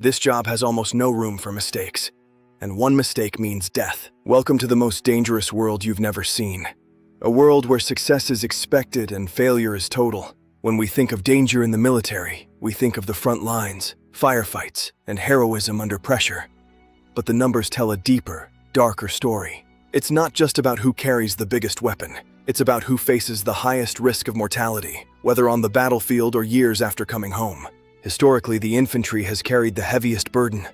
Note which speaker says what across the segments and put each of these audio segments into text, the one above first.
Speaker 1: This job has almost no room for mistakes, and one mistake means death. Welcome to the most dangerous world you've never seen. A world where success is expected and failure is total. When we think of danger in the military, we think of the front lines, firefights, and heroism under pressure. But the numbers tell a deeper, darker story. It's not just about who carries the biggest weapon. It's about who faces the highest risk of mortality, whether on the battlefield or years after coming home. Historically, the infantry has carried the heaviest burden.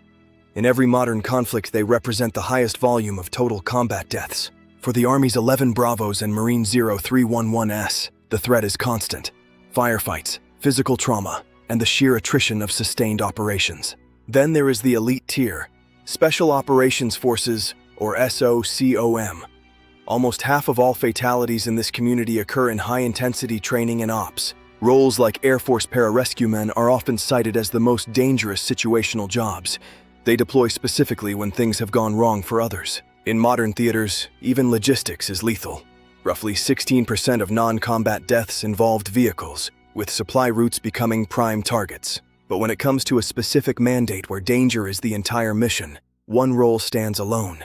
Speaker 1: In every modern conflict, they represent the highest volume of total combat deaths. For the Army's 11 Bravos and Marine 0311s, the threat is constant. Firefights, physical trauma, and the sheer attrition of sustained operations. Then there is the elite tier, Special Operations Forces, or SOCOM. Almost half of all fatalities in this community occur in high-intensity training and ops. Roles like Air Force pararescuemen are often cited as the most dangerous situational jobs. They deploy specifically when things have gone wrong for others. In modern theaters, even logistics is lethal. Roughly 16% of non-combat deaths involved vehicles, with supply routes becoming prime targets. But when it comes to a specific mandate where danger is the entire mission, one role stands alone.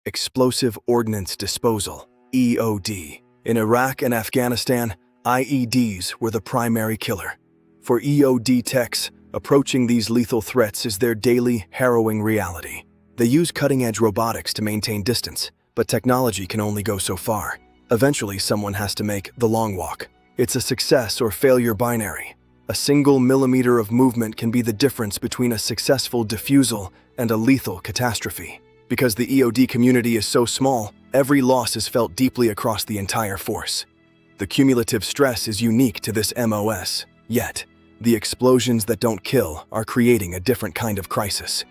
Speaker 1: Explosive Ordnance Disposal, EOD. In Iraq and Afghanistan, IEDs were the primary killer. For EOD techs, approaching these lethal threats is their daily, harrowing reality. They use cutting-edge robotics to maintain distance, but technology can only go so far. Eventually, someone has to make the long walk. It's a success or failure binary. A single millimeter of movement can be the difference between a successful defusal and a lethal catastrophe. Because the EOD community is so small, every loss is felt deeply across the entire force. The cumulative stress is unique to this MOS, yet the explosions that don't kill are creating a different kind of crisis.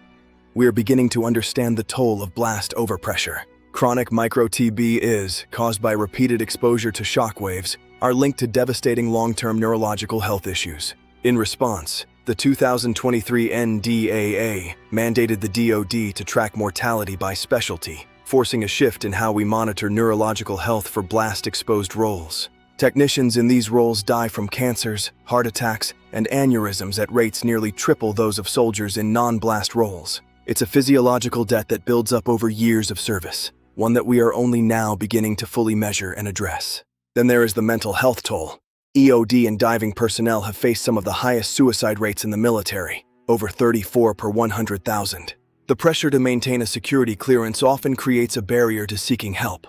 Speaker 1: We're beginning to understand the toll of blast overpressure. Chronic micro-TB is, caused by repeated exposure to shock waves, are linked to devastating long-term neurological health issues. In response, the 2023 NDAA mandated the DoD to track mortality by specialty, forcing a shift in how we monitor neurological health for blast-exposed roles. Technicians in these roles die from cancers, heart attacks, and aneurysms at rates nearly triple those of soldiers in non-blast roles. It's a physiological debt that builds up over years of service, one that we are only now beginning to fully measure and address. Then there is the mental health toll. EOD and diving personnel have faced some of the highest suicide rates in the military, over 34 per 100,000. The pressure to maintain a security clearance often creates a barrier to seeking help.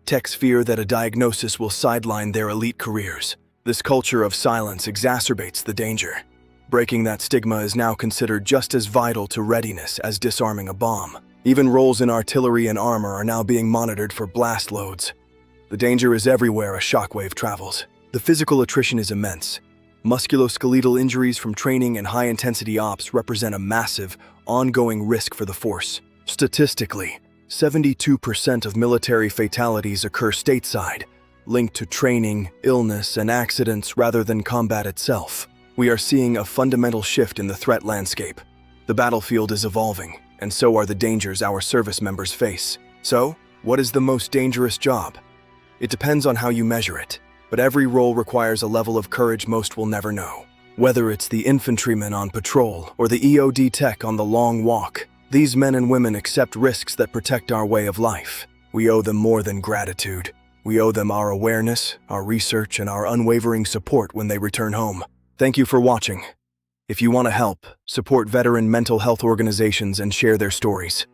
Speaker 1: Techs fear that a diagnosis will sideline their elite careers. This culture of silence exacerbates the danger. Breaking that stigma is now considered just as vital to readiness as disarming a bomb. Even roles in artillery and armor are now being monitored for blast loads. The danger is everywhere a shockwave travels. The physical attrition is immense. Musculoskeletal injuries from training and high-intensity ops represent a massive, ongoing risk for the force. Statistically, 72% of military fatalities occur stateside, linked to training, illness, and accidents rather than combat itself. We are seeing a fundamental shift in the threat landscape. The battlefield is evolving, and so are the dangers our service members face. So, what is the most dangerous job? It depends on how you measure it, but every role requires a level of courage most will never know. Whether it's the infantryman on patrol or the EOD tech on the long walk, these men and women accept risks that protect our way of life. We owe them more than gratitude. We owe them our awareness, our research, and our unwavering support when they return home. Thank you for watching. If you want to help, support veteran mental health organizations and share their stories.